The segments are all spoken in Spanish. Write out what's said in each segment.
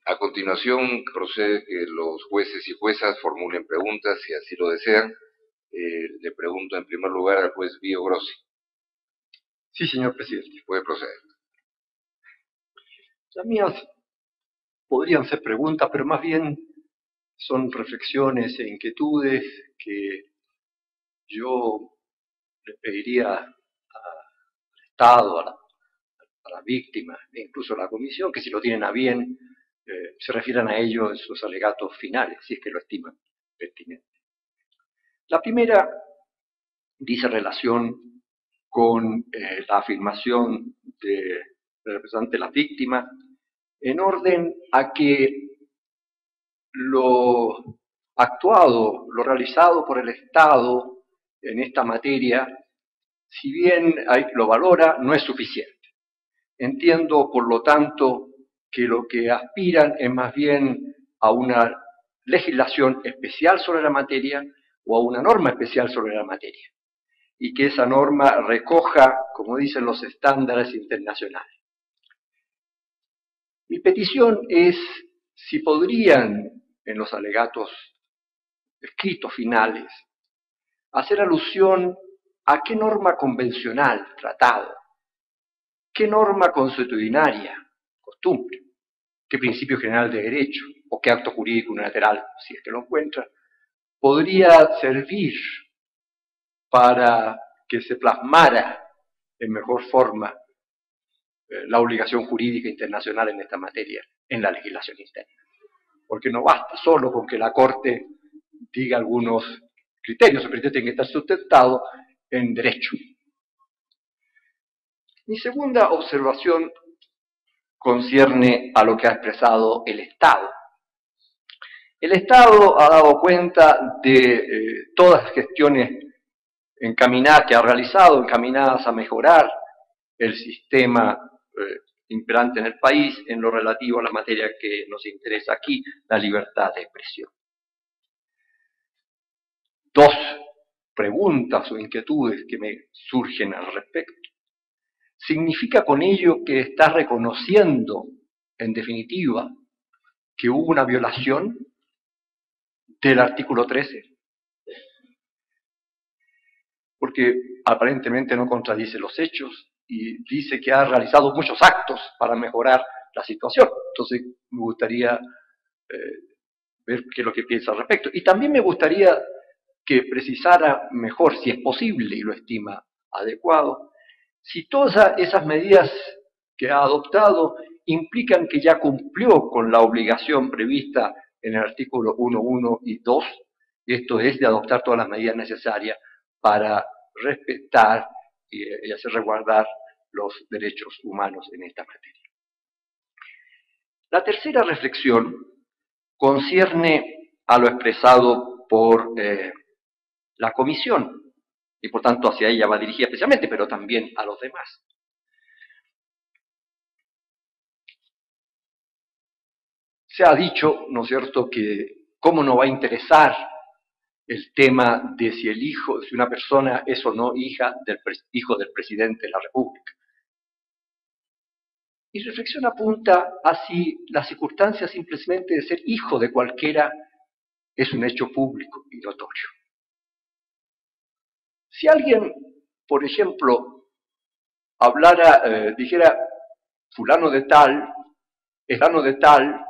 A continuación, procede que los jueces y juezas formulen preguntas, si así lo desean. Le pregunto en primer lugar al juez Bío Grossi. Sí, señor presidente. Puede proceder. Las mías podrían ser preguntas, pero más bien son reflexiones e inquietudes que yo le pediría al Estado, a las víctimas, e incluso a la comisión, que si lo tienen a bien, se refieran a ello en sus alegatos finales, si es que lo estiman pertinente. La primera dice relación con la afirmación del representante de las víctimas, en orden a que lo actuado, lo realizado por el Estado en esta materia, si bien lo valora, no es suficiente. Entiendo, por lo tanto, que lo que aspiran es más bien a una legislación especial sobre la materia o a una norma especial sobre la materia, y que esa norma recoja, como dicen los estándares internacionales. Mi petición es si podrían, en los alegatos escritos finales, hacer alusión a qué norma convencional, tratado, qué norma consuetudinaria, costumbre, qué principio general de derecho o qué acto jurídico unilateral, si es que lo encuentra, podría servir para que se plasmara en mejor forma la obligación jurídica internacional en esta materia, en la legislación interna. Porque no basta solo con que la Corte diga algunos criterios, los criterios tienen que estar sustentados en derecho. Mi segunda observación concierne a lo que ha expresado el Estado. El Estado ha dado cuenta de todas las gestiones encaminadas que ha realizado, encaminadas a mejorar el sistema imperante en el país en lo relativo a la materia que nos interesa aquí, la libertad de expresión. Dos preguntas o inquietudes que me surgen al respecto. ¿Significa con ello que está reconociendo, en definitiva, que hubo una violación del artículo 13? Porque aparentemente no contradice los hechos y dice que ha realizado muchos actos para mejorar la situación. Entonces me gustaría ver qué es lo que piensa al respecto. Y también me gustaría que precisara mejor, si es posible y lo estima adecuado, si todas esas medidas que ha adoptado implican que ya cumplió con la obligación prevista en el artículo 1.1 y 2, esto es de adoptar todas las medidas necesarias para respetar y hacer resguardar los derechos humanos en esta materia. La tercera reflexión concierne a lo expresado por la comisión, y por tanto hacia ella va dirigida especialmente, pero también a los demás. Se ha dicho, ¿no es cierto?, que cómo no va a interesar el tema de si el hijo, si una persona es o no hijo del presidente de la República. Mi reflexión apunta a si la circunstancia simplemente de ser hijo de cualquiera es un hecho público y notorio. Si alguien, por ejemplo, dijera, fulano de tal, fulano de tal,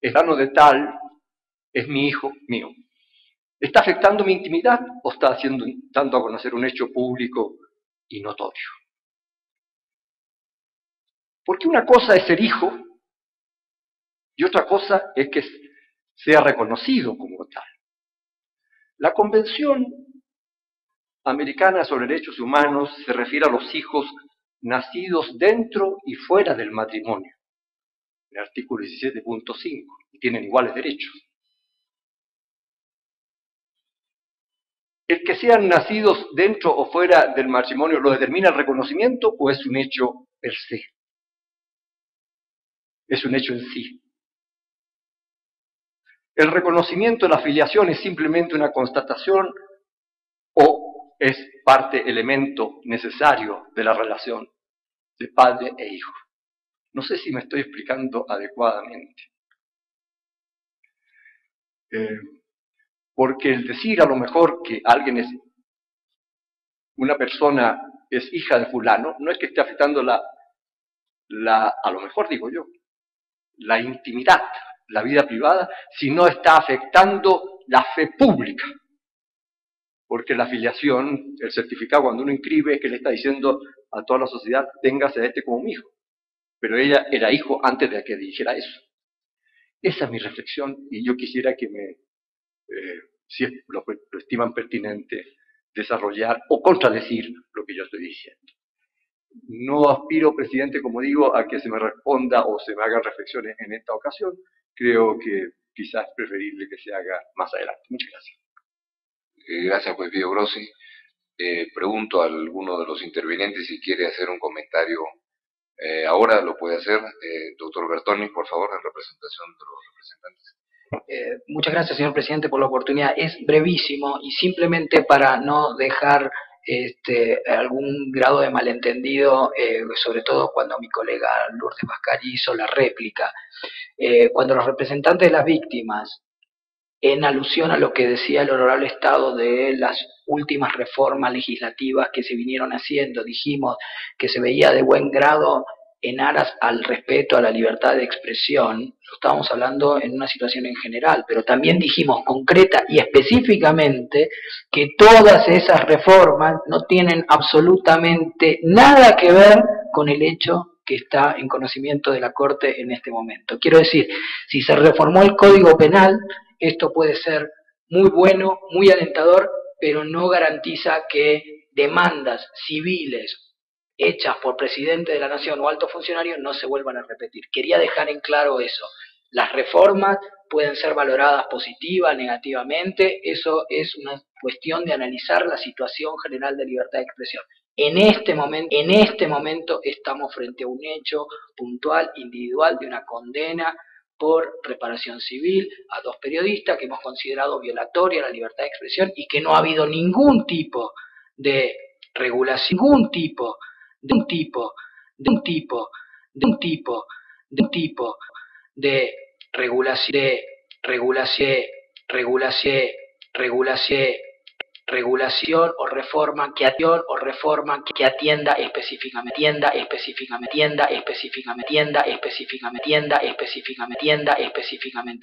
fulano de tal, es mi hijo mío, ¿está afectando mi intimidad o está dando a conocer un hecho público y notorio? Porque una cosa es ser hijo y otra cosa es que sea reconocido como tal. La Convención Americana sobre Derechos Humanos se refiere a los hijos nacidos dentro y fuera del matrimonio, en el artículo 17.5, y tienen iguales derechos. ¿El que sean nacidos dentro o fuera del matrimonio lo determina el reconocimiento o es un hecho per se? Es un hecho en sí. ¿El reconocimiento de la filiación es simplemente una constatación o es elemento necesario de la relación de padre e hijo? No sé si me estoy explicando adecuadamente. porque el decir a lo mejor que alguien es, una persona es hija de fulano, no es que esté afectando a lo mejor digo yo, la intimidad, la vida privada, sino está afectando la fe pública. Porque la afiliación, el certificado cuando uno inscribe es que le está diciendo a toda la sociedad, téngase a este como mi hijo. Pero ella era hijo antes de que dijera eso. Esa es mi reflexión y yo quisiera que si lo estiman pertinente, desarrollar o contradecir lo que yo estoy diciendo. No aspiro, presidente, como digo, a que se me responda o se me hagan reflexiones en esta ocasión. Creo que quizás es preferible que se haga más adelante. Muchas gracias. Gracias, juez Pío Grossi. Pregunto a alguno de los intervinientes si quiere hacer un comentario. Ahora lo puede hacer. Doctor Bertoni, por favor, en representación de los representantes. Muchas gracias, señor presidente, por la oportunidad. Es brevísimo y simplemente para no dejar algún grado de malentendido, sobre todo cuando mi colega Lourdes Mascari hizo la réplica. Cuando los representantes de las víctimas, en alusión a lo que decía el honorable Estado de las últimas reformas legislativas que se vinieron haciendo, dijimos que se veía de buen grado en aras al respeto a la libertad de expresión, lo estábamos hablando en una situación en general, pero también dijimos concreta y específicamente que todas esas reformas no tienen absolutamente nada que ver con el hecho que está en conocimiento de la Corte en este momento. Quiero decir, si se reformó el Código Penal, esto puede ser muy bueno, muy alentador, pero no garantiza que demandas civiles hechas por presidente de la Nación o alto funcionario no se vuelvan a repetir. Quería dejar en claro eso. Las reformas pueden ser valoradas positiva, negativamente, eso es una cuestión de analizar la situación general de libertad de expresión. En este momento estamos frente a un hecho puntual, individual, de una condena por reparación civil a 2 periodistas que hemos considerado violatoria a la libertad de expresión y que no ha habido ningún tipo de regulación, regulación o reforma que atienda específicamente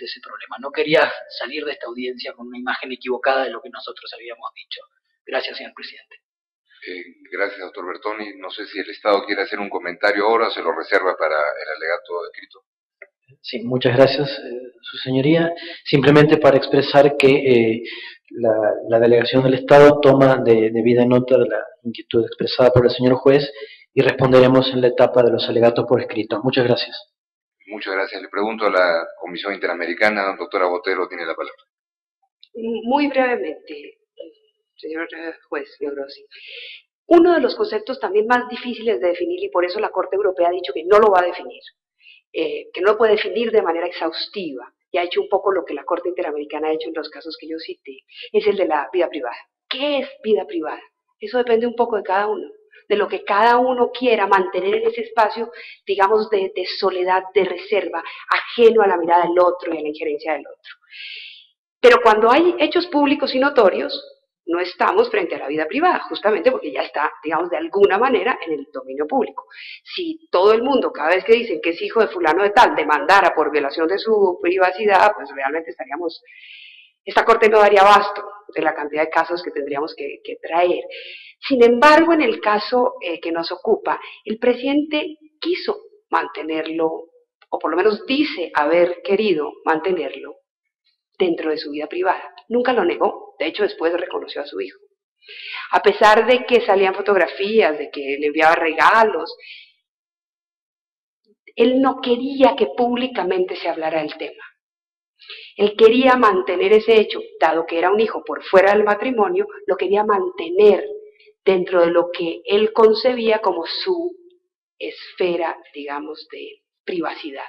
ese problema. No quería salir de esta audiencia con una imagen equivocada de lo que nosotros habíamos dicho. Gracias, señor presidente. Gracias, doctor Bertoni. No sé si el Estado quiere hacer un comentario ahora o se lo reserva para el alegato escrito. Sí, muchas gracias, su señoría. Simplemente para expresar que la delegación del Estado toma debida nota de la inquietud expresada por el señor juez y responderemos en la etapa de los alegatos por escrito. Muchas gracias. Muchas gracias. Le pregunto a la Comisión Interamericana, doctora Botero, tiene la palabra. Muy brevemente, señor juez Grossi. Uno de los conceptos también más difíciles de definir, y por eso la Corte Europea ha dicho que no lo va a definir, que no lo puede definir de manera exhaustiva, y ha hecho un poco lo que la Corte Interamericana ha hecho en los casos que yo cité, es el de la vida privada. ¿Qué es vida privada? Eso depende un poco de cada uno, de lo que cada uno quiera mantener en ese espacio, digamos, de soledad, de reserva, ajeno a la mirada del otro y a la injerencia del otro. Pero cuando hay hechos públicos y notorios, no estamos frente a la vida privada, justamente porque ya está, digamos, de alguna manera en el dominio público. Si todo el mundo, cada vez que dicen que es hijo de fulano de tal, demandara por violación de su privacidad, pues realmente estaríamos, esta Corte no daría abasto de la cantidad de casos que tendríamos que traer. Sin embargo, en el caso que nos ocupa, el presidente quiso mantenerlo, o por lo menos dice haber querido mantenerlo, dentro de su vida privada. Nunca lo negó, de hecho después reconoció a su hijo. A pesar de que salían fotografías, de que le enviaba regalos, él no quería que públicamente se hablara del tema. Él quería mantener ese hecho, dado que era un hijo por fuera del matrimonio, lo quería mantener dentro de lo que él concebía como su esfera, digamos, de privacidad.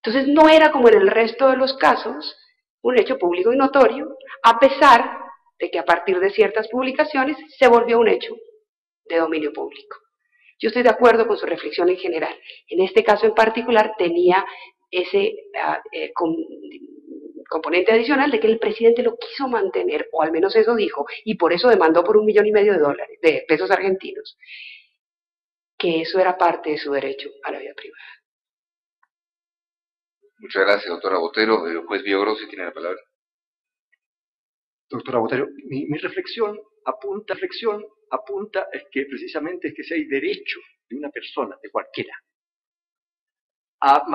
Entonces no era como en el resto de los casos un hecho público y notorio, a pesar de que a partir de ciertas publicaciones se volvió un hecho de dominio público. Yo estoy de acuerdo con su reflexión en general. En este caso en particular tenía ese componente adicional de que el presidente lo quiso mantener, o al menos eso dijo, y por eso demandó por $1,5 millones de pesos argentinos, que eso era parte de su derecho a la vida privada. Muchas gracias, doctora Botero. El juez Villagrossi tiene la palabra. Doctora Botero, mi reflexión apunta es que precisamente es que si hay derecho de una persona, de cualquiera, a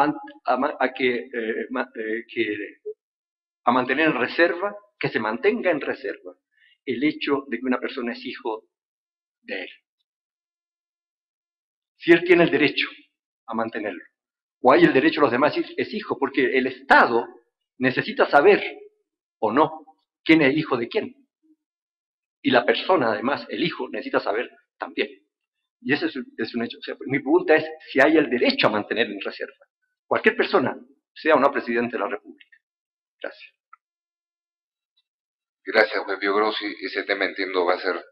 mantener en reserva, que se mantenga en reserva el hecho de que una persona es hijo de él. Si él tiene el derecho a mantenerlo, o hay el derecho a los demás, es hijo, porque el Estado necesita saber, o no, quién es hijo de quién. Y la persona, además, el hijo, necesita saber también. Y ese es un hecho. O sea, mi pregunta es si hay el derecho a mantener en reserva. Cualquier persona, sea o no presidente de la República. Gracias. Gracias, juez Villagrossi. Ese tema, entiendo, va a ser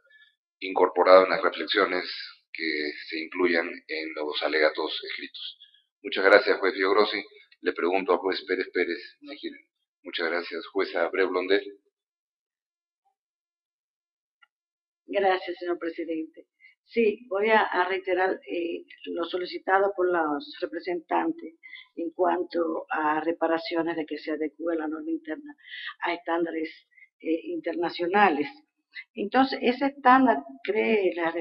incorporado en las reflexiones que se incluyan en los alegatos escritos. Muchas gracias, juez Villagrossi. Le pregunto al juez Pérez Pérez, si quiere. Muchas gracias, jueza Bre Blondel. Gracias, señor presidente. Sí, voy a reiterar lo solicitado por los representantes en cuanto a reparaciones de que se adecue la norma interna a estándares internacionales. Entonces, ese estándar, cree los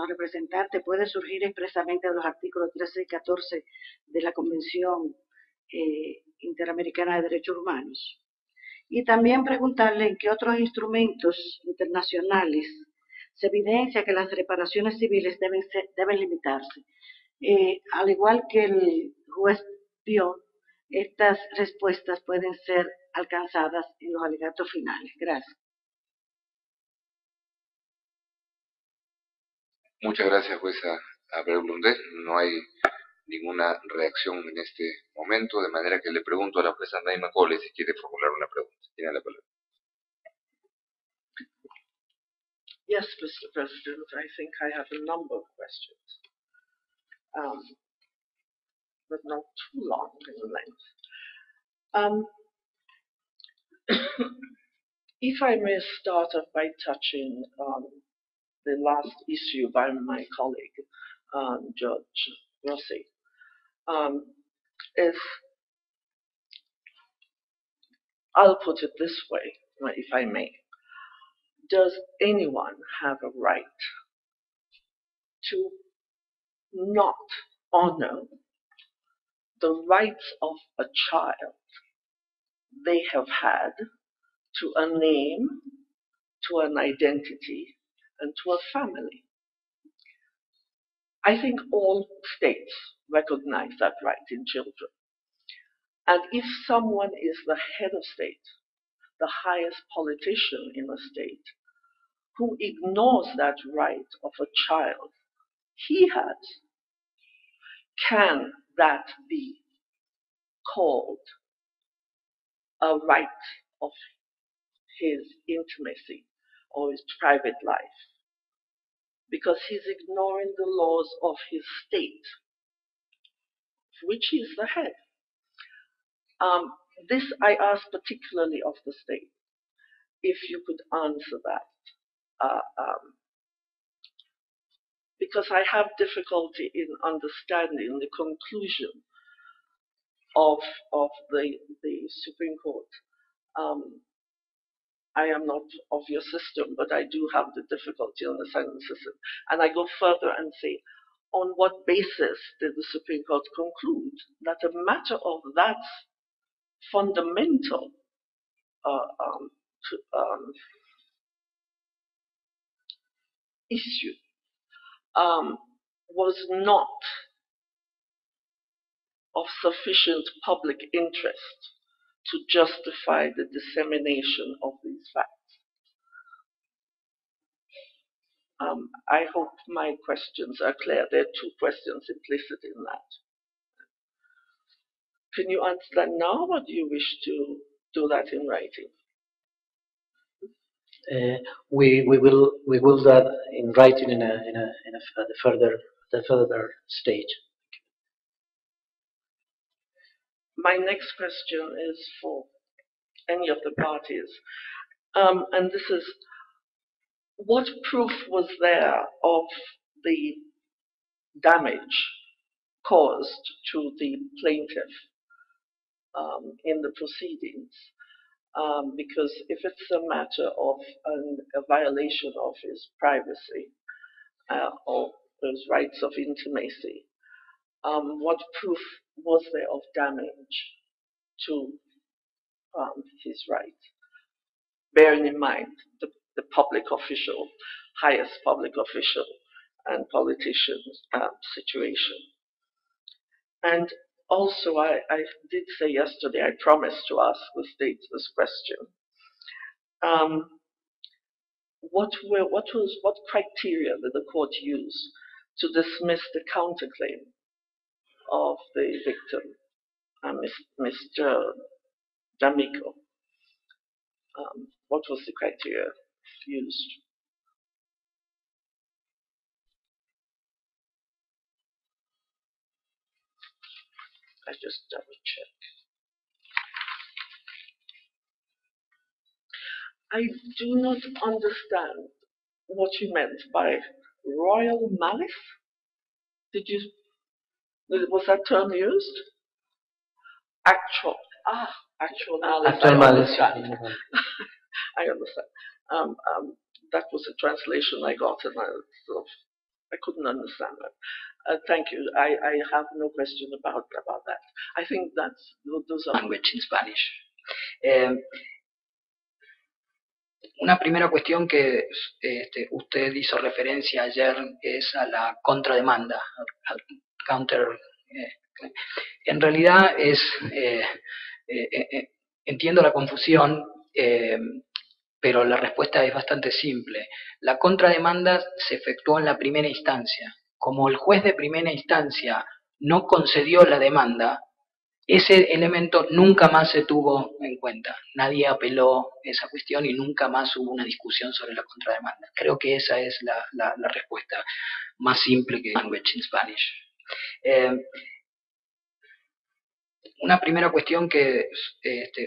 representantes, puede surgir expresamente de los artículos 13 y 14 de la Convención Interamericana de Derechos Humanos. Y también preguntarle en qué otros instrumentos internacionales se evidencia que las reparaciones civiles deben limitarse. Al igual que el juez vio, estas respuestas pueden ser alcanzadas en los alegatos finales. Gracias. Muchas gracias, jueza Bre Blondel. No hay ninguna reacción en este momento, de manera que le pregunto a la jueza Naima Cole si quiere formular una pregunta. Tiene la palabra. Yes, Mr. President, I think I have a number of questions, but not too long in length. If I may start off by touching on the last issue by my colleague, Judge Rossi, I'll put it this way, if I may. Does anyone have a right to not honor the rights of a child they have had to a name, to an identity, and to a family? I think all states recognize that right in children. And if someone is the head of state, the highest politician in a state, who ignores that right of a child he has, can that be called a right of his intimacy or his private life? Because he's ignoring the laws of his state, which he is the head. This I ask particularly of the state, if you could answer that. Because I have difficulty in understanding the conclusion of the Supreme Court. I am not of your system, but I do have the difficulty in understanding the system. And I go further and say, on what basis did the Supreme Court conclude that a matter of that fundamental issue was not of sufficient public interest to justify the dissemination of these facts? I hope my questions are clear. There are two questions implicit in that. Can you answer that now, or do you wish to do that in writing? We will do that in writing in a further stage. My next question is for any of the parties. And this is, what proof was there of the damage caused to the plaintiff in the proceedings? Because if it's a matter of a violation of his privacy or his rights of intimacy, what proof was there of damage to his rights? Bearing in mind the public official, highest public official and politician's situation. And also, I did say yesterday, I promised to ask the state this question. What criteria did the court use to dismiss the counterclaim of the victim, Mr. D'Amico? What was the criteria used? I just double check. I do not understand what you meant by royal malice. Was that term used? Actual malice. Actual malice. I understand. That was a translation I got, and I couldn't understand that. Thank you. I have no question about that. I think those are language in Spanish. Una primera cuestión que usted hizo referencia ayer es a la contrademanda, al counter. En realidad entiendo la confusión, pero la respuesta es bastante simple. La contrademanda se efectuó en la primera instancia. Como el juez de primera instancia no concedió la demanda, ese elemento nunca más se tuvo en cuenta. Nadie apeló esa cuestión y nunca más hubo una discusión sobre la contrademanda. Creo que esa es la respuesta más simple que language in Spanish. Una primera cuestión que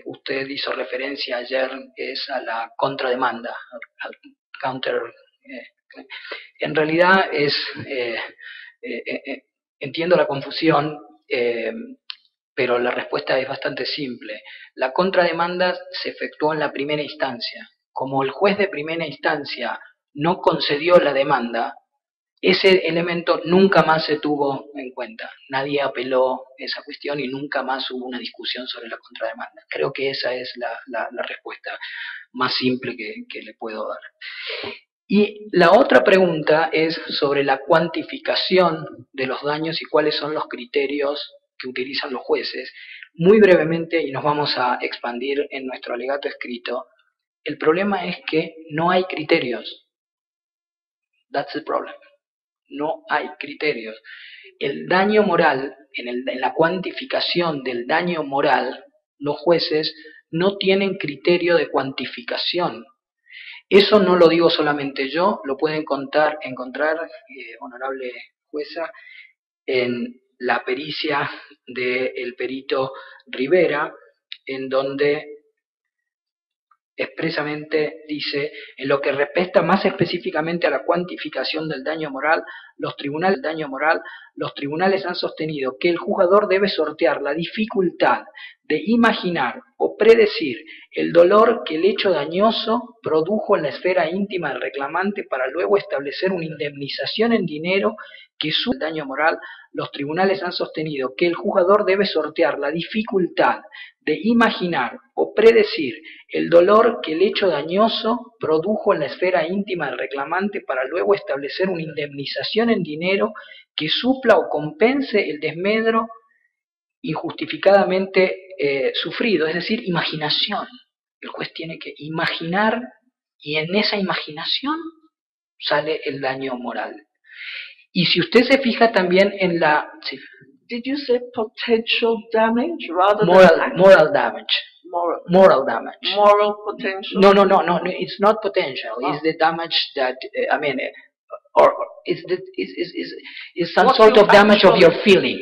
usted hizo referencia ayer es a la contrademanda, al counter. En realidad entiendo la confusión, pero la respuesta es bastante simple. La contrademanda se efectuó en la primera instancia. Como el juez de primera instancia no concedió la demanda, ese elemento nunca más se tuvo en cuenta. Nadie apeló esa cuestión y nunca más hubo una discusión sobre la contrademanda. Creo que esa es la respuesta más simple que le puedo dar. Y la otra pregunta es sobre la cuantificación de los daños y cuáles son los criterios que utilizan los jueces. Muy brevemente, y nos vamos a expandir en nuestro alegato escrito, el problema es que no hay criterios. That's the problem. No hay criterios. El daño moral, en la cuantificación del daño moral, los jueces no tienen criterio de cuantificación. Eso no lo digo solamente yo, lo puede encontrar, honorable jueza, en la pericia del perito Rivera, en donde expresamente dice: en lo que respecta más específicamente a la cuantificación del daño moral, los tribunales han sostenido que el juzgador debe sortear la dificultad de imaginar o predecir el dolor que el hecho dañoso produjo en la esfera íntima del reclamante para luego establecer una indemnización en dinero que supla el daño moral. Los tribunales han sostenido que el juzgador debe sortear la dificultad de imaginar o predecir el dolor que el hecho dañoso produjo en la esfera íntima del reclamante para luego establecer una indemnización en dinero que supla o compense el desmedro injustificadamente sufrido, es decir, imaginación. El juez tiene que imaginar y en esa imaginación sale el daño moral. Y si usted se fija también en la... Sí. Did you say potential damage rather than moral damage? Moral damage. Moral potential? No, it's not potential. It's the damage that, or is some What sort you of damage of your actually- feeling?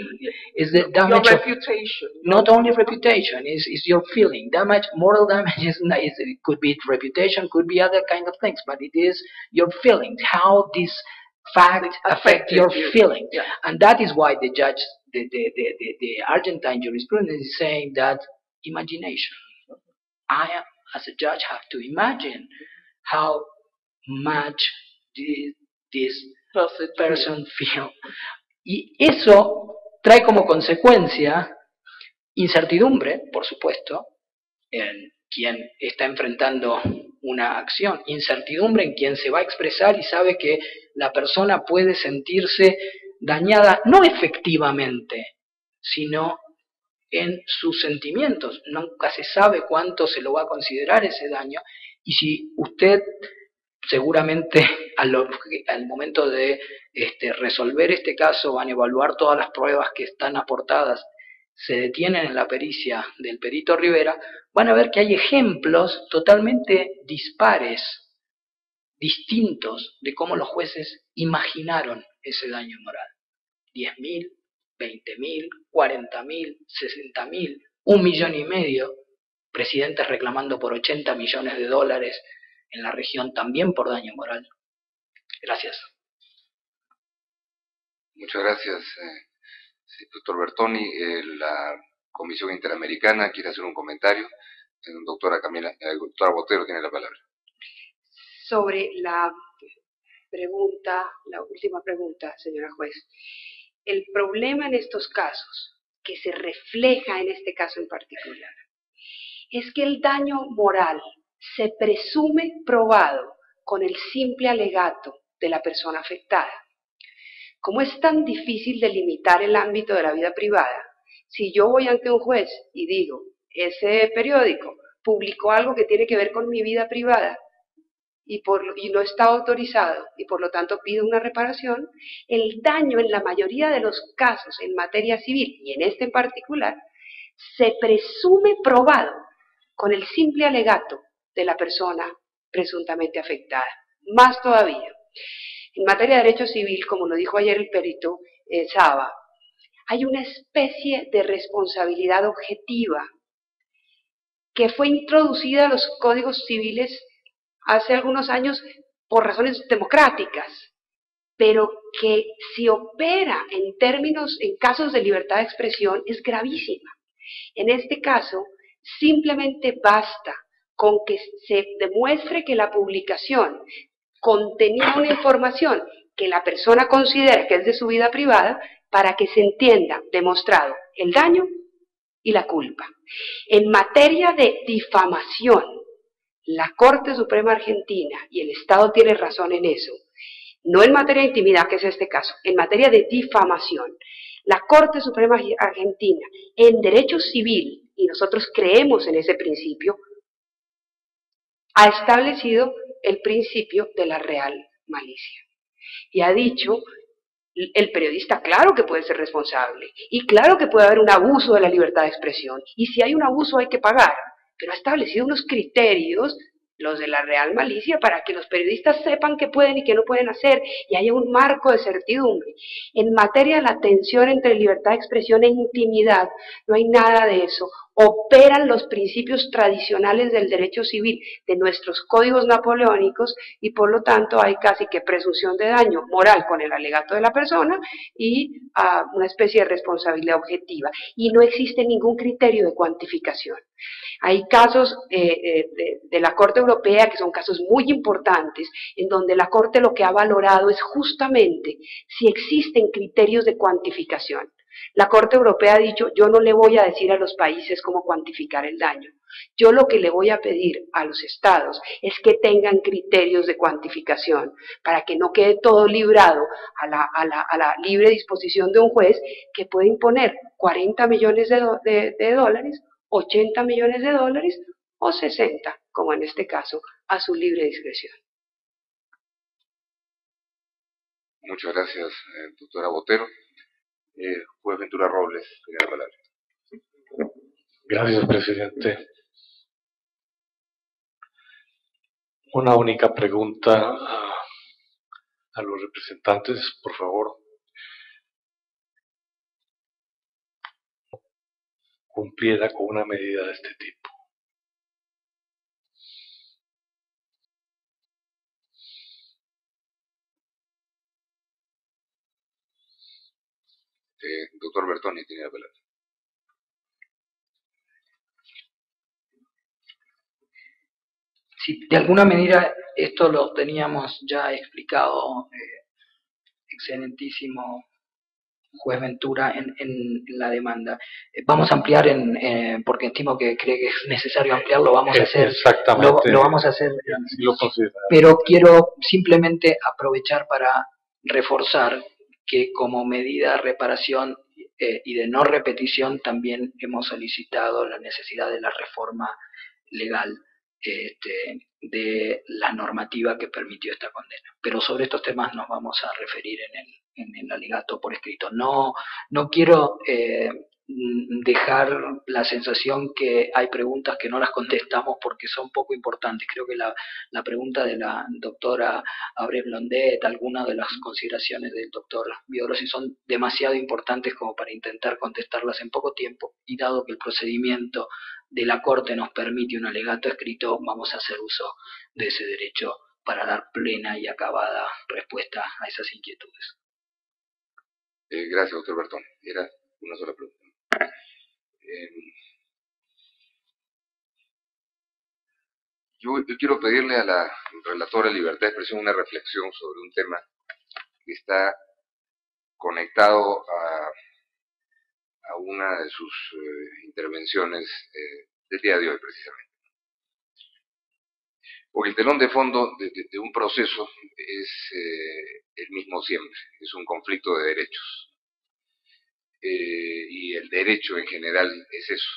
Is the Your damage of reputation. not only reputation, is your feeling. Damage, moral damage it could be reputation, could be other kind of things, but it is your feelings, how this fact affect your feelings. Yeah. And that is why the judge, the Argentine jurisprudence is saying that imagination. I, as a judge, have to imagine how much this person feel. Y eso trae como consecuencia incertidumbre, por supuesto, en quien está enfrentando una acción, incertidumbre en quien se va a expresar y sabe que la persona puede sentirse dañada no efectivamente, sino en sus sentimientos. Nunca se sabe cuánto se lo va a considerar ese daño, y si usted seguramente al momento de resolver este caso van a evaluar todas las pruebas que están aportadas, se detienen en la pericia del perito Rivera, van a ver que hay ejemplos totalmente dispares, distintos de cómo los jueces imaginaron ese daño moral. 10.000, 20.000, 40.000, 60.000, 1,5 millones, presidentes reclamando por 80 millones de dólares en la región también por daño moral. Gracias. Muchas gracias, doctor Bertoni. La Comisión Interamericana quiere hacer un comentario. Doctora Botero tiene la palabra. Sobre la pregunta, la última pregunta, señora juez. El problema en estos casos, que se refleja en este caso en particular, es que el daño moral se presume probado con el simple alegato de la persona afectada. Como es tan difícil delimitar el ámbito de la vida privada, si yo voy ante un juez y digo, ese periódico publicó algo que tiene que ver con mi vida privada y no está autorizado y por lo tanto pido una reparación, el daño en la mayoría de los casos en materia civil, y en este en particular, se presume probado con el simple alegato de la persona presuntamente afectada. Más todavía, en materia de derecho civil, como lo dijo ayer el perito Saba, hay una especie de responsabilidad objetiva que fue introducida a los códigos civiles hace algunos años por razones democráticas, pero que si opera en casos de libertad de expresión es gravísima. En este caso, simplemente basta con que se demuestre que la publicación contenía una información que la persona considera que es de su vida privada para que se entienda demostrado el daño y la culpa. En materia de difamación, la Corte Suprema Argentina, y el Estado tiene razón en eso, no en materia de intimidad, que es este caso, en materia de difamación, la Corte Suprema Argentina, en derecho civil, y nosotros creemos en ese principio, ha establecido el principio de la real malicia. Y ha dicho, el periodista claro que puede ser responsable, y claro que puede haber un abuso de la libertad de expresión, y si hay un abuso hay que pagar, pero ha establecido unos criterios, los de la real malicia, para que los periodistas sepan qué pueden y qué no pueden hacer, y haya un marco de certidumbre. En materia de la tensión entre libertad de expresión e intimidad, no hay nada de eso. Operan los principios tradicionales del derecho civil de nuestros códigos napoleónicos y por lo tanto hay casi que presunción de daño moral con el alegato de la persona y una especie de responsabilidad objetiva. Y no existe ningún criterio de cuantificación. Hay casos de la Corte Europea que son casos muy importantes en donde la Corte lo que ha valorado es justamente si existen criterios de cuantificación. La Corte Europea ha dicho, yo no le voy a decir a los países cómo cuantificar el daño. Yo lo que le voy a pedir a los estados es que tengan criterios de cuantificación para que no quede todo librado a la libre disposición de un juez que puede imponer 40 millones de dólares, 80 millones de dólares o 60, como en este caso, a su libre discreción. Muchas gracias, doctora Botero. Juez Ventura Robles, tiene la palabra. Gracias, presidente. Una única pregunta a los representantes, por favor, cumpliera con una medida de este tipo. Doctor Bertoni tiene la palabra. Sí, de alguna manera esto lo teníamos ya explicado, excelentísimo juez Ventura, en la demanda. Vamos a ampliar, porque estimo que cree que es necesario ampliarlo, vamos a hacer. Exactamente. Lo vamos a hacer. Sí lo considero. Pero quiero simplemente aprovechar para reforzar que como medida de reparación y de no repetición también hemos solicitado la necesidad de la reforma legal de la normativa que permitió esta condena. Pero sobre estos temas nos vamos a referir en el alegato por escrito. No quiero dejar la sensación que hay preguntas que no las contestamos porque son poco importantes. Creo que la pregunta de la doctora Abre Blondet, algunas de las consideraciones del doctor Biodrosi son demasiado importantes como para intentar contestarlas en poco tiempo, y dado que el procedimiento de la Corte nos permite un alegato escrito, vamos a hacer uso de ese derecho para dar plena y acabada respuesta a esas inquietudes. Gracias, doctor Bertoni. Era una sola pregunta. Yo quiero pedirle a la relatora de Libertad de Expresión una reflexión sobre un tema que está conectado a una de sus intervenciones del día de hoy, precisamente. Porque el telón de fondo de un proceso es el mismo siempre, es un conflicto de derechos. Y el derecho en general es eso,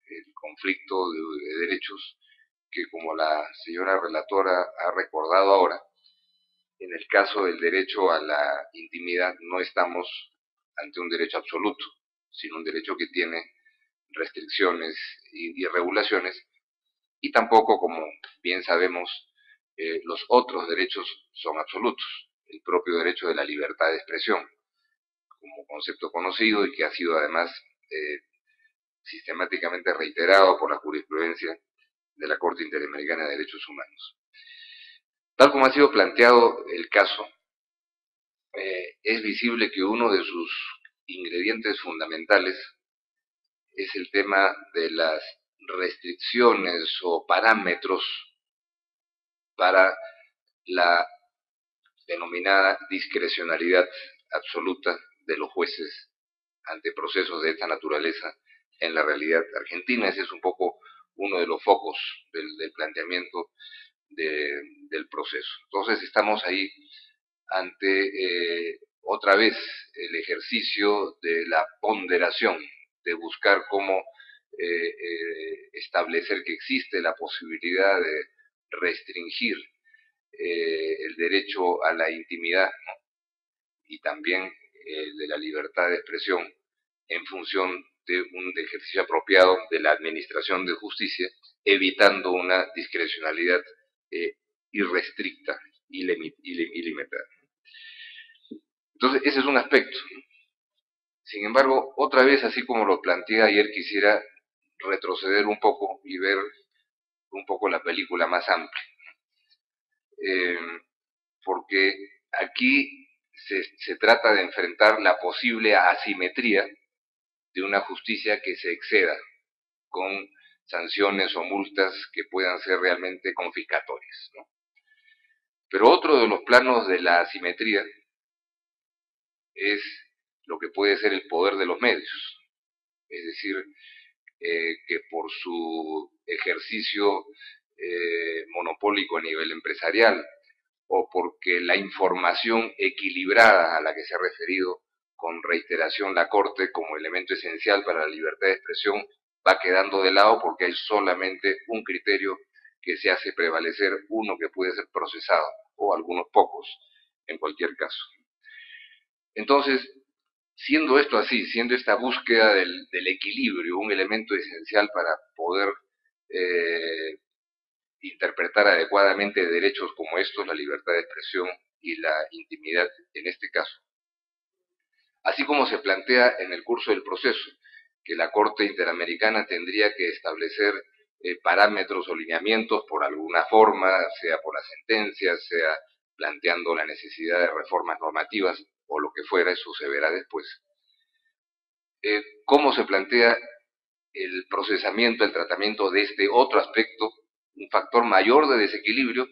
el conflicto de derechos que, como la señora relatora ha recordado ahora, en el caso del derecho a la intimidad no estamos ante un derecho absoluto, sino un derecho que tiene restricciones y regulaciones, y tampoco, como bien sabemos, los otros derechos son absolutos. El propio derecho de la libertad de expresión, como concepto conocido y que ha sido además sistemáticamente reiterado por la jurisprudencia de la Corte Interamericana de Derechos Humanos. Tal como ha sido planteado el caso, es visible que uno de sus ingredientes fundamentales es el tema de las restricciones o parámetros para la denominada discrecionalidad absoluta de los jueces ante procesos de esta naturaleza en la realidad argentina. Ese es un poco uno de los focos del planteamiento del proceso. Entonces estamos ahí ante otra vez el ejercicio de la ponderación, de buscar cómo establecer que existe la posibilidad de restringir el derecho a la intimidad, ¿no? Y también de la libertad de expresión en función de un ejercicio apropiado de la administración de justicia, evitando una discrecionalidad irrestricta y limitada. Entonces, ese es un aspecto. Sin embargo, otra vez, así como lo planteé ayer, quisiera retroceder un poco y ver un poco la película más amplia. Porque aquí se trata de enfrentar la posible asimetría de una justicia que se exceda con sanciones o multas que puedan ser realmente confiscatorias, ¿no? Pero otro de los planos de la asimetría es lo que puede ser el poder de los medios, es decir, que por su ejercicio monopólico a nivel empresarial, o porque la información equilibrada a la que se ha referido con reiteración la Corte como elemento esencial para la libertad de expresión va quedando de lado porque hay solamente un criterio que se hace prevalecer, uno que puede ser procesado, o algunos pocos, en cualquier caso. Entonces, siendo esto así, siendo esta búsqueda del equilibrio un elemento esencial para poder interpretar adecuadamente derechos como estos, la libertad de expresión y la intimidad en este caso. Así como se plantea en el curso del proceso, que la Corte Interamericana tendría que establecer parámetros o lineamientos por alguna forma, sea por las sentencias, sea planteando la necesidad de reformas normativas o lo que fuera, eso se verá después. ¿Cómo se plantea el procesamiento, el tratamiento de este otro aspecto, un factor mayor de desequilibrio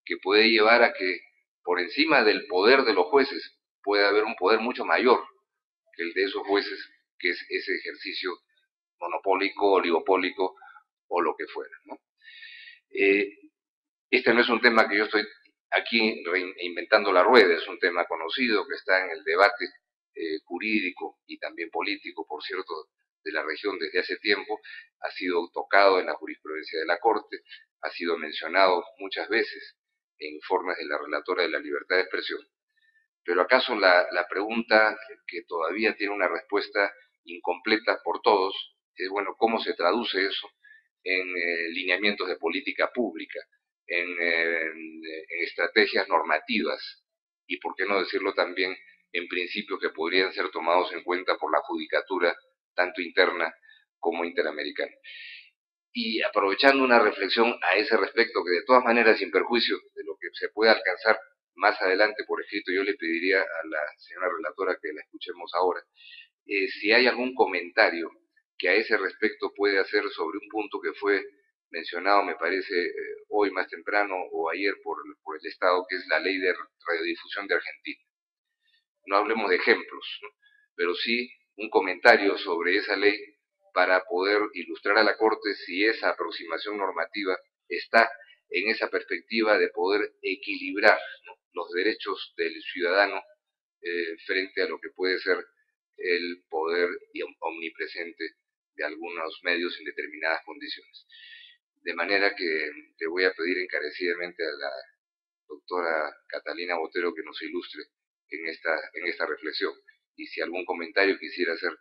que puede llevar a que por encima del poder de los jueces pueda haber un poder mucho mayor que el de esos jueces, que es ese ejercicio monopólico, oligopólico o lo que fuera, ¿no? Este no es un tema que yo estoy aquí reinventando la rueda, es un tema conocido que está en el debate jurídico y también político, por cierto, de la región desde hace tiempo, ha sido tocado en la jurisprudencia de la Corte, ha sido mencionado muchas veces en informes de la relatora de la libertad de expresión. Pero acaso la pregunta que todavía tiene una respuesta incompleta por todos es, bueno, ¿cómo se traduce eso en lineamientos de política pública, en estrategias normativas y, por qué no decirlo también, en principios que podrían ser tomados en cuenta por la judicatura, tanto interna como interamericana? Y aprovechando una reflexión a ese respecto, que de todas maneras, sin perjuicio de lo que se pueda alcanzar más adelante por escrito, yo le pediría a la señora relatora que la escuchemos ahora, si hay algún comentario que a ese respecto puede hacer sobre un punto que fue mencionado, me parece, hoy más temprano o ayer por el Estado, que es la ley de radiodifusión de Argentina. No hablemos de ejemplos, ¿no? Pero sí un comentario sobre esa ley para poder ilustrar a la Corte si esa aproximación normativa está en esa perspectiva de poder equilibrar, ¿no?, los derechos del ciudadano frente a lo que puede ser el poder omnipresente de algunos medios en determinadas condiciones. De manera que le voy a pedir encarecidamente a la doctora Catalina Botero que nos ilustre en esta reflexión. Y si algún comentario quisiera hacer,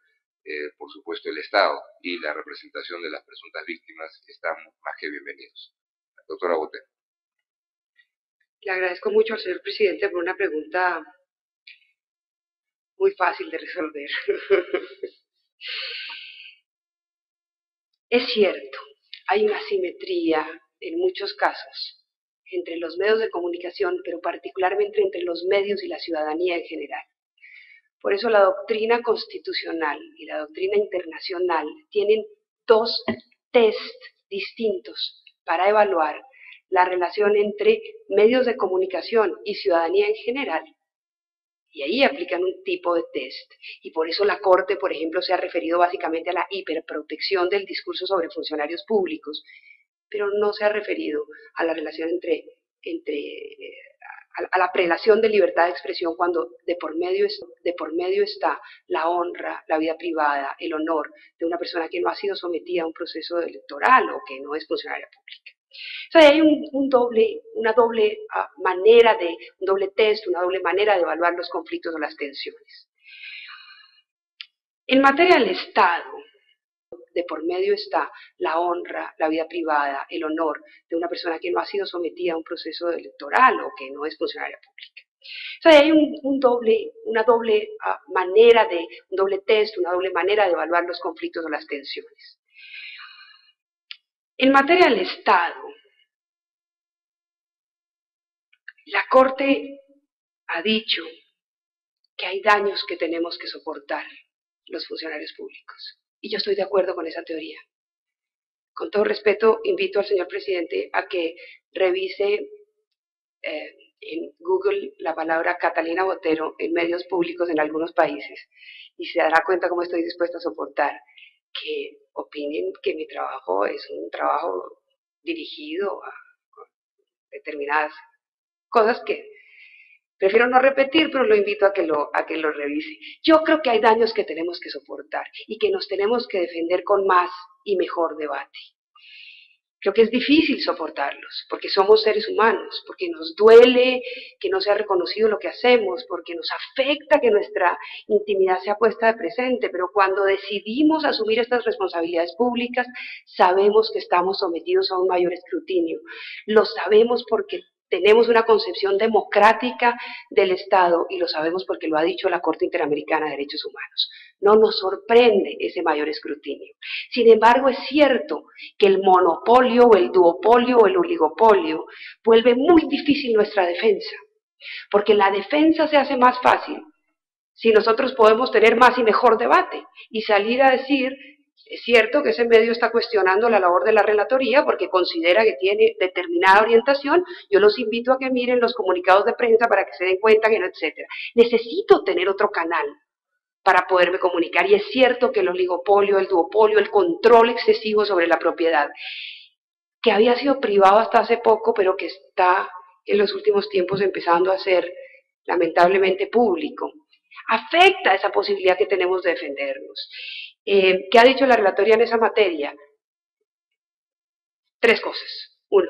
por supuesto, el Estado y la representación de las presuntas víctimas, están más que bienvenidos. Doctora Botero. Le agradezco mucho al señor presidente por una pregunta muy fácil de resolver. Es cierto, hay una asimetría en muchos casos entre los medios de comunicación, pero particularmente entre los medios y la ciudadanía en general. Por eso la doctrina constitucional y la doctrina internacional tienen dos test distintos para evaluar la relación entre medios de comunicación y ciudadanía en general. Y ahí aplican un tipo de test. Y por eso la Corte, por ejemplo, se ha referido básicamente a la hiperprotección del discurso sobre funcionarios públicos, pero no se ha referido a la relación a la prelación de libertad de expresión cuando de por medio está la honra, la vida privada, el honor de una persona que no ha sido sometida a un proceso electoral o que no es funcionaria pública. O sea, hay un doble test, una doble manera de evaluar los conflictos o las tensiones. En materia del Estado, de por medio está la honra, la vida privada, el honor de una persona que no ha sido sometida a un proceso electoral o que no es funcionaria pública. O sea, hay un doble test, una doble manera de evaluar los conflictos o las tensiones. En materia del Estado, la Corte ha dicho que hay daños que tenemos que soportar los funcionarios públicos. Y yo estoy de acuerdo con esa teoría. Con todo respeto, invito al señor presidente a que revise en Google la palabra Catalina Botero en medios públicos en algunos países y se dará cuenta cómo estoy dispuesta a soportar que opinen que mi trabajo es un trabajo dirigido a determinadas cosas que prefiero no repetir, pero lo invito a que lo revise. Yo creo que hay daños que tenemos que soportar y que nos tenemos que defender con más y mejor debate. Creo que es difícil soportarlos, porque somos seres humanos, porque nos duele que no sea reconocido lo que hacemos, porque nos afecta que nuestra intimidad sea puesta de presente, pero cuando decidimos asumir estas responsabilidades públicas, sabemos que estamos sometidos a un mayor escrutinio. Lo sabemos porque tenemos una concepción democrática del Estado, y lo sabemos porque lo ha dicho la Corte Interamericana de Derechos Humanos. No nos sorprende ese mayor escrutinio. Sin embargo, es cierto que el monopolio o el duopolio o el oligopolio vuelve muy difícil nuestra defensa, porque la defensa se hace más fácil si nosotros podemos tener más y mejor debate y salir a decir: es cierto que ese medio está cuestionando la labor de la relatoría porque considera que tiene determinada orientación, yo los invito a que miren los comunicados de prensa para que se den cuenta que no, etcétera. Necesito tener otro canal para poderme comunicar, y es cierto que el oligopolio, el duopolio, el control excesivo sobre la propiedad, que había sido privado hasta hace poco, pero que está en los últimos tiempos empezando a ser lamentablemente público, afecta esa posibilidad que tenemos de defendernos. ¿Qué ha dicho la relatoría en esa materia? 3 cosas. 1,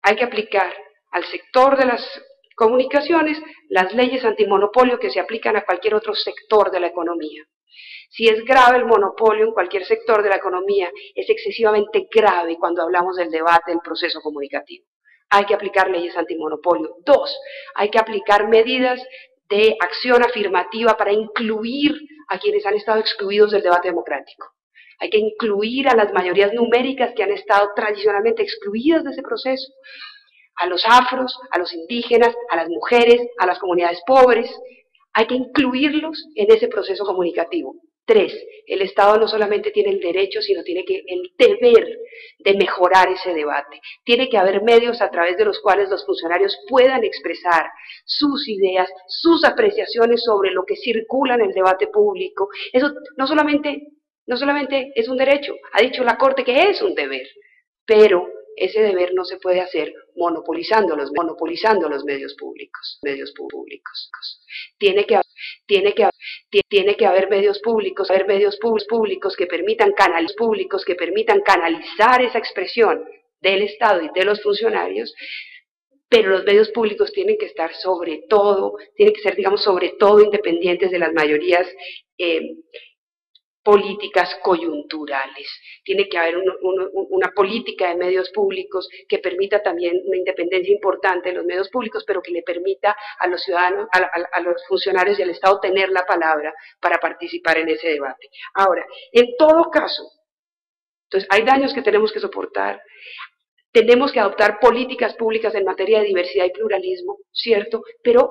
hay que aplicar al sector de las comunicaciones las leyes antimonopolio que se aplican a cualquier otro sector de la economía. Si es grave el monopolio en cualquier sector de la economía, es excesivamente grave cuando hablamos del debate del proceso comunicativo. Hay que aplicar leyes antimonopolio. 2, hay que aplicar medidas de acción afirmativa para incluir a quienes han estado excluidos del debate democrático. Hay que incluir a las mayorías numéricas que han estado tradicionalmente excluidas de ese proceso, a los afros, a los indígenas, a las mujeres, a las comunidades pobres. Hay que incluirlos en ese proceso comunicativo. 3, el Estado no solamente tiene el derecho, sino tiene el deber de mejorar ese debate. Tiene que haber medios a través de los cuales los funcionarios puedan expresar sus ideas, sus apreciaciones sobre lo que circula en el debate público. Eso no solamente es un derecho, ha dicho la Corte que es un deber, pero ese deber no se puede hacer monopolizando los medios públicos. Tiene que haber medios públicos que permitan canalizar esa expresión del Estado y de los funcionarios, pero los medios públicos tienen que estar sobre todo independientes de las mayorías políticas coyunturales. Tiene que haber una política de medios públicos que permita también una independencia importante de los medios públicos, pero que le permita a los ciudadanos, a los funcionarios y al Estado tener la palabra para participar en ese debate. Ahora, en todo caso, entonces hay daños que tenemos que soportar, tenemos que adoptar políticas públicas en materia de diversidad y pluralismo, ¿cierto? Pero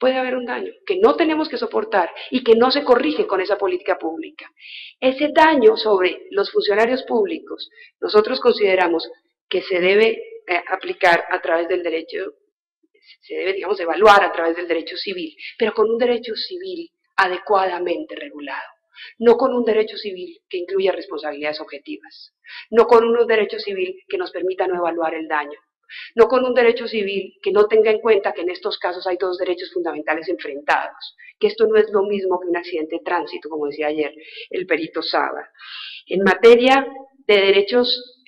puede haber un daño que no tenemos que soportar y que no se corrige con esa política pública. Ese daño sobre los funcionarios públicos, nosotros consideramos que se debe aplicar a través del derecho, se debe, digamos, evaluar a través del derecho civil, pero con un derecho civil adecuadamente regulado. No con un derecho civil que incluya responsabilidades objetivas, no con un derecho civil que nos permita no evaluar el daño, no con un derecho civil que no tenga en cuenta que en estos casos hay 2 derechos fundamentales enfrentados, que esto no es lo mismo que un accidente de tránsito, como decía ayer el perito Saba. En materia de derechos,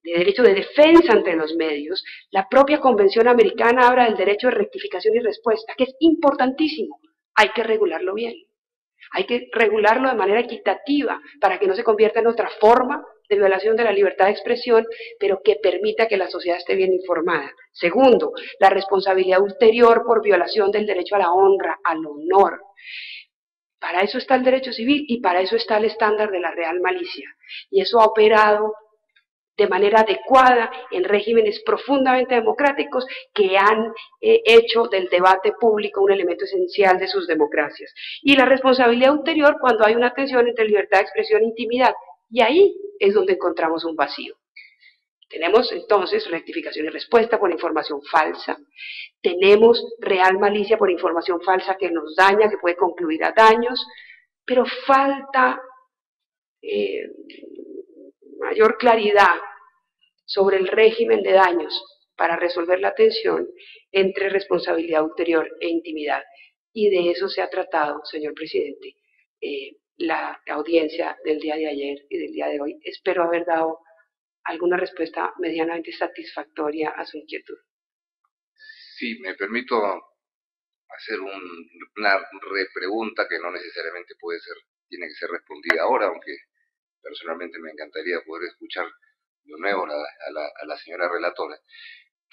derecho de defensa ante los medios, la propia Convención Americana habla del derecho de rectificación y respuesta, que es importantísimo. Hay que regularlo bien. Hay que regularlo de manera equitativa para que no se convierta en otra forma de violación de la libertad de expresión, pero que permita que la sociedad esté bien informada. Segundo, la responsabilidad ulterior por violación del derecho a la honra, al honor. Para eso está el derecho civil y para eso está el estándar de la real malicia. Y eso ha operado de manera adecuada en regímenes profundamente democráticos que han hecho del debate público un elemento esencial de sus democracias. Y la responsabilidad ulterior cuando hay una tensión entre libertad de expresión e intimidad. Y ahí es donde encontramos un vacío. Tenemos entonces rectificación y respuesta por información falsa. Tenemos real malicia por información falsa que nos daña, que puede concluir a daños, pero falta mayor claridad sobre el régimen de daños para resolver la tensión entre responsabilidad ulterior e intimidad. Y de eso se ha tratado, señor presidente, la audiencia del día de ayer y del día de hoy. Espero haber dado alguna respuesta medianamente satisfactoria a su inquietud. Sí, me permito hacer una repregunta que no necesariamente tiene que ser respondida ahora, aunque personalmente me encantaría poder escuchar de nuevo a la señora relatora,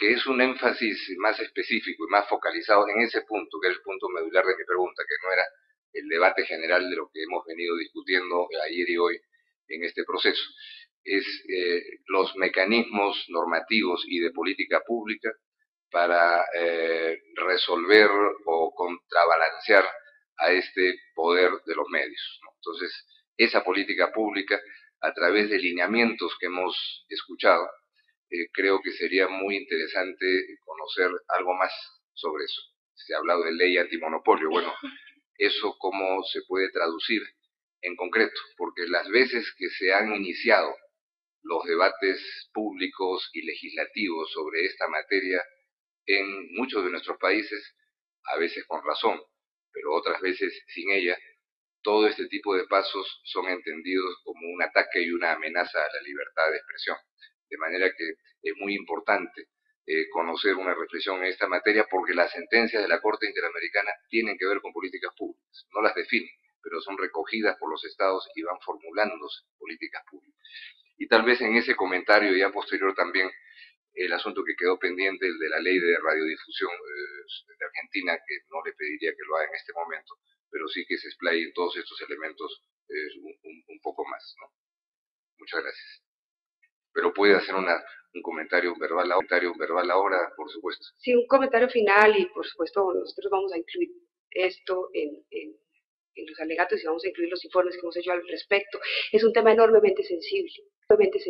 que es un énfasis más específico y más focalizado en ese punto, que es el punto medular de mi pregunta, que no era el debate general de lo que hemos venido discutiendo ayer y hoy en este proceso. Es los mecanismos normativos y de política pública para resolver o contrabalancear a este poder de los medios, ¿no? Entonces, esa política pública, a través de lineamientos que hemos escuchado, creo que sería muy interesante conocer algo más sobre eso. Se ha hablado de ley antimonopolio. Bueno, ¿eso cómo se puede traducir en concreto? Porque las veces que se han iniciado los debates públicos y legislativos sobre esta materia en muchos de nuestros países, a veces con razón, pero otras veces sin ella, todo este tipo de pasos son entendidos como un ataque y una amenaza a la libertad de expresión. De manera que es muy importante conocer una reflexión en esta materia, porque las sentencias de la Corte Interamericana tienen que ver con políticas públicas. No las definen, pero son recogidas por los estados y van formulándose políticas públicas. Y tal vez en ese comentario ya posterior también el asunto que quedó pendiente, el de la ley de radiodifusión de Argentina, que no le pediría que lo haga en este momento, pero sí que se explaye en todos estos elementos un poco más, ¿no? Muchas gracias. Pero puede hacer un comentario verbal ahora, por supuesto. Sí, un comentario final, y por supuesto nosotros vamos a incluir esto en los alegatos y vamos a incluir los informes que hemos hecho al respecto. Es un tema enormemente sensible, porque es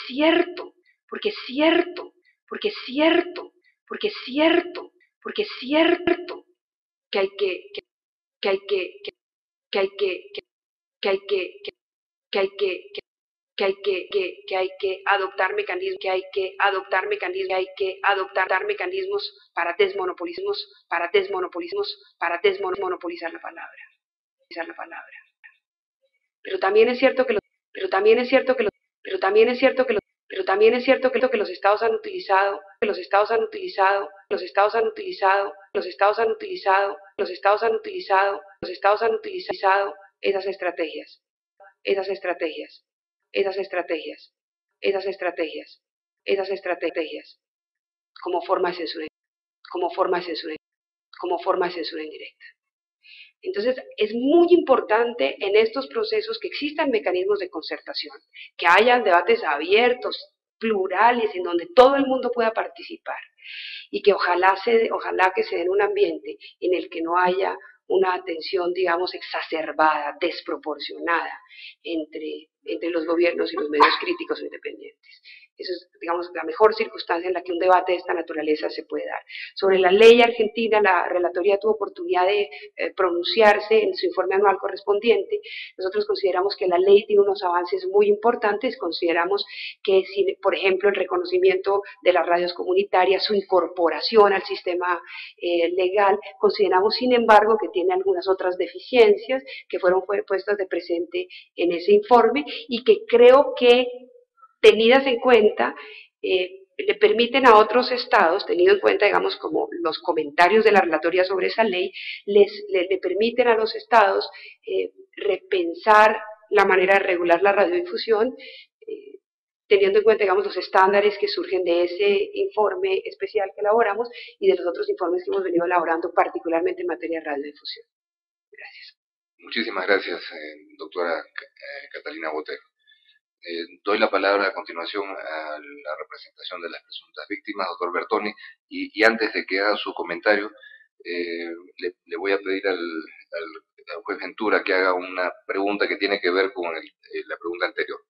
cierto, porque es cierto, porque es cierto, porque es cierto, porque es cierto que hay que adoptar mecanismos, para desmonopolizar la palabra. Pero también es cierto que los estados han utilizado esas estrategias como forma de censura indirecta. Entonces, es muy importante en estos procesos que existan mecanismos de concertación, que hayan debates abiertos, plurales, en donde todo el mundo pueda participar, y que ojalá que se dé en un ambiente en el que no haya una atención, digamos, exacerbada, desproporcionada entre los gobiernos y los medios críticos o independientes. Esa es, digamos, la mejor circunstancia en la que un debate de esta naturaleza se puede dar. Sobre la ley argentina, la relatoría tuvo oportunidad de pronunciarse en su informe anual correspondiente. Nosotros consideramos que la ley tiene unos avances muy importantes. Consideramos que, por ejemplo, el reconocimiento de las radios comunitarias, su incorporación al sistema legal, consideramos, sin embargo, que tiene algunas otras deficiencias que fueron puestas de presente en ese informe, y que creo que, tenidas en cuenta, le permiten a otros estados, tenido en cuenta, digamos, como los comentarios de la relatoría sobre esa ley, le permiten a los estados repensar la manera de regular la radiodifusión, teniendo en cuenta, digamos, los estándares que surgen de ese informe especial que elaboramos y de los otros informes que hemos venido elaborando, particularmente en materia de radiodifusión. Gracias. Muchísimas gracias, doctora Catalina Botero. Doy la palabra a continuación a la representación de las presuntas víctimas, doctor Bertoni, y antes de que haga su comentario, le voy a pedir al juez Ventura que haga una pregunta que tiene que ver con la pregunta anterior.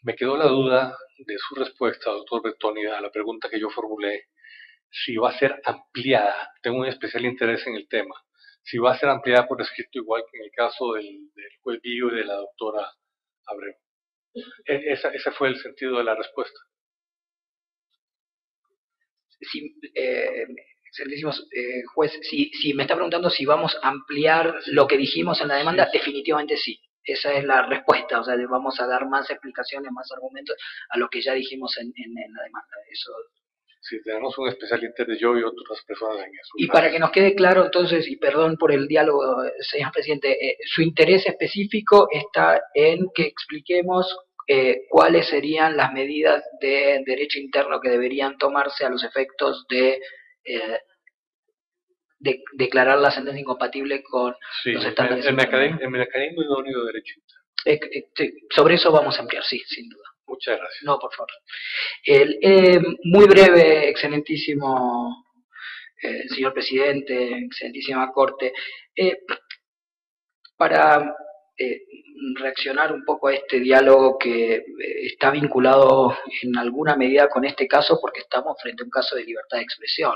Me quedó la duda de su respuesta, doctor Bertoni, a la pregunta que yo formulé, si va a ser ampliada. Tengo un especial interés en el tema. Si va a ser ampliada por escrito, igual que en el caso del juez Billo y de la doctora Abreu. Ese fue el sentido de la respuesta. Sí, excelentísimos juez, si me está preguntando si vamos a ampliar lo que dijimos en la demanda, definitivamente sí. Esa es la respuesta, o sea, vamos a dar más explicaciones, más argumentos a lo que ya dijimos en la demanda. Eso. Sí, tenemos un especial interés yo y otras personas en eso. Y para que nos quede claro, entonces, y perdón por el diálogo, señor presidente, su interés específico está en que expliquemos cuáles serían las medidas de derecho interno que deberían tomarse a los efectos de declarar la sentencia incompatible con los estándares internacionales. El mecanismo idóneo de derecho interno. Sobre eso vamos a ampliar, sí, sin duda. Muchas gracias. No, por favor. Muy breve, excelentísimo señor presidente, excelentísima Corte, para reaccionar un poco a este diálogo que está vinculado en alguna medida con este caso, porque estamos frente a un caso de libertad de expresión.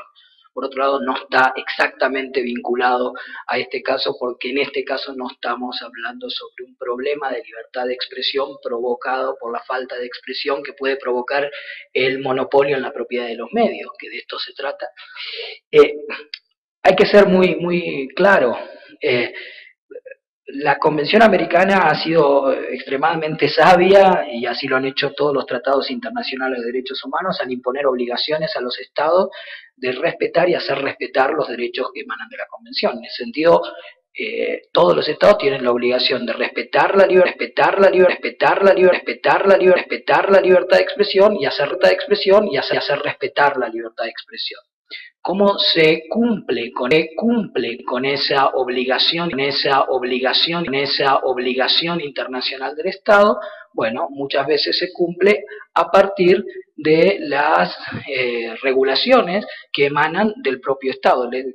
Por otro lado, no está exactamente vinculado a este caso, porque en este caso no estamos hablando sobre un problema de libertad de expresión provocado por la falta de expresión que puede provocar el monopolio en la propiedad de los medios, que de esto se trata. Hay que ser muy claro. La Convención Americana ha sido extremadamente sabia, y así lo han hecho todos los tratados internacionales de derechos humanos, al imponer obligaciones a los estados de respetar y hacer respetar los derechos que emanan de la Convención. En ese sentido, todos los estados tienen la obligación de respetar la libertad de expresión y hacer respetar la libertad de expresión. ¿Cómo se cumple con esa obligación internacional del Estado? Bueno, muchas veces se cumple a partir de las regulaciones que emanan del propio Estado. El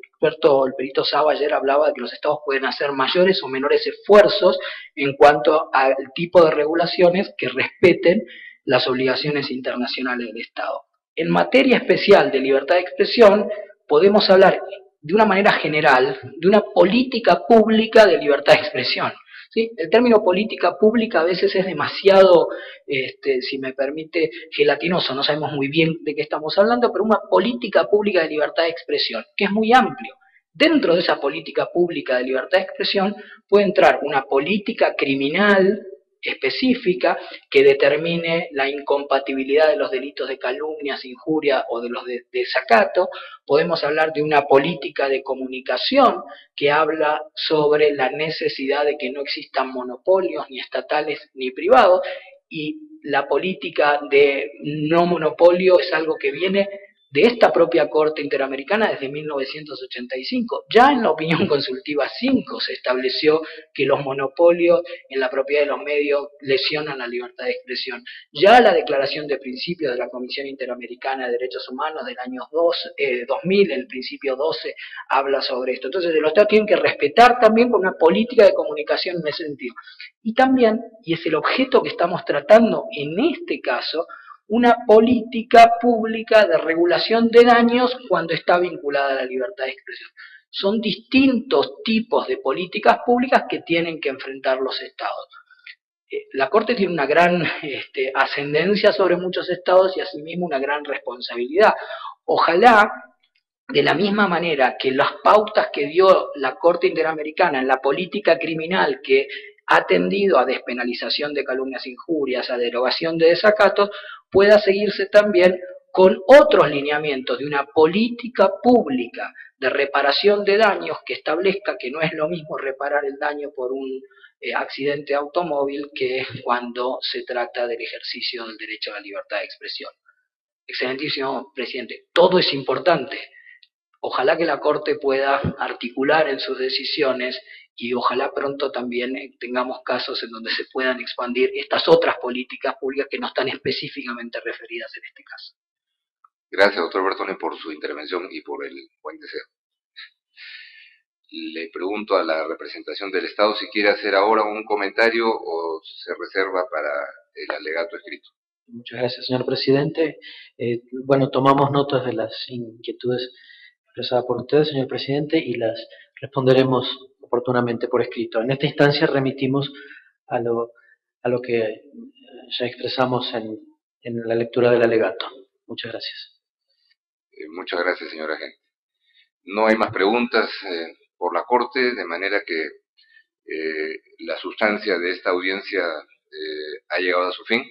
perito Saba ayer hablaba de que los Estados pueden hacer mayores o menores esfuerzos en cuanto al tipo de regulaciones que respeten las obligaciones internacionales del Estado. En materia especial de libertad de expresión, podemos hablar de una manera general de una política pública de libertad de expresión. ¿Sí? El término política pública a veces es demasiado, si me permite, gelatinoso, no sabemos muy bien de qué estamos hablando, pero una política pública de libertad de expresión, que es muy amplio. Dentro de esa política pública de libertad de expresión puede entrar una política criminal específica que determine la incompatibilidad de los delitos de calumnias, injuria o de los de desacato. Podemos hablar de una política de comunicación que habla sobre la necesidad de que no existan monopolios ni estatales ni privados, y la política de no monopolio es algo que viene de esta propia Corte Interamericana desde 1985. Ya en la opinión consultiva 5 se estableció que los monopolios en la propiedad de los medios lesionan la libertad de expresión. Ya la Declaración de Principios de la Comisión Interamericana de Derechos Humanos del año 2000, el principio 12, habla sobre esto. Entonces, los Estados tienen que respetar también por una política de comunicación en ese sentido. Y también, y es el objeto que estamos tratando en este caso, una política pública de regulación de daños cuando está vinculada a la libertad de expresión. Son distintos tipos de políticas públicas que tienen que enfrentar los estados. La Corte tiene una gran ascendencia sobre muchos estados y asimismo una gran responsabilidad. Ojalá, de la misma manera que las pautas que dio la Corte Interamericana en la política criminal, que ha tendido a despenalización de calumnias e injurias, a derogación de desacatos, pueda seguirse también con otros lineamientos de una política pública de reparación de daños que establezca que no es lo mismo reparar el daño por un accidente automóvil que cuando se trata del ejercicio del derecho a la libertad de expresión. Excelentísimo presidente, todo es importante. Ojalá que la Corte pueda articular en sus decisiones y ojalá pronto también tengamos casos en donde se puedan expandir estas otras políticas públicas que no están específicamente referidas en este caso. Gracias, doctor Bertoni, por su intervención y por el buen deseo. Le pregunto a la representación del Estado si quiere hacer ahora un comentario o se reserva para el alegato escrito. Muchas gracias, señor presidente. Bueno, tomamos notas de las inquietudes expresadas por usted, señor presidente, y las responderemos oportunamente por escrito. En esta instancia remitimos a lo que ya expresamos en la lectura del alegato. Muchas gracias. Muchas gracias, señor agente. No hay más preguntas por la Corte, de manera que la sustancia de esta audiencia ha llegado a su fin.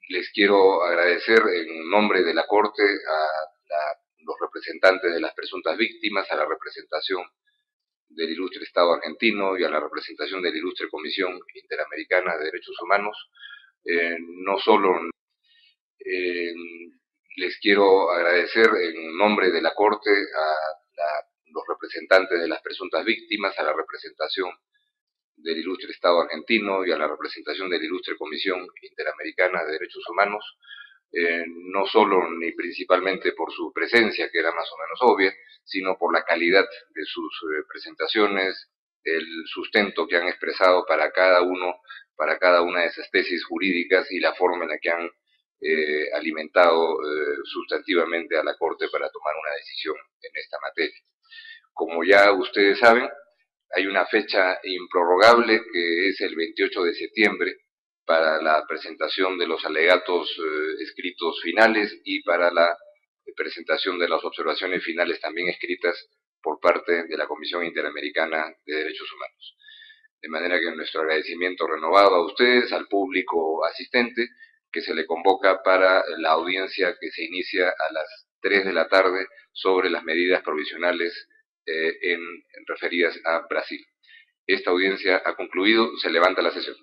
Les quiero agradecer en nombre de la Corte a los representantes de las presuntas víctimas, a la representación del ilustre Estado argentino y a la representación de la ilustre Comisión Interamericana de Derechos Humanos. No solo les quiero agradecer en nombre de la Corte a los representantes de las presuntas víctimas, a la representación del ilustre Estado argentino y a la representación de la ilustre Comisión Interamericana de Derechos Humanos, no solo ni principalmente por su presencia, que era más o menos obvia, sino por la calidad de sus presentaciones, el sustento que han expresado para cada una de esas tesis jurídicas y la forma en la que han alimentado sustantivamente a la Corte para tomar una decisión en esta materia. Como ya ustedes saben, hay una fecha improrrogable que es el 28 de septiembre para la presentación de los alegatos escritos finales y para la presentación de las observaciones finales también escritas por parte de la Comisión Interamericana de Derechos Humanos. De manera que nuestro agradecimiento renovado a ustedes, al público asistente, que se le convoca para la audiencia que se inicia a las 3 de la tarde sobre las medidas provisionales referidas a Brasil. Esta audiencia ha concluido, se levanta la sesión.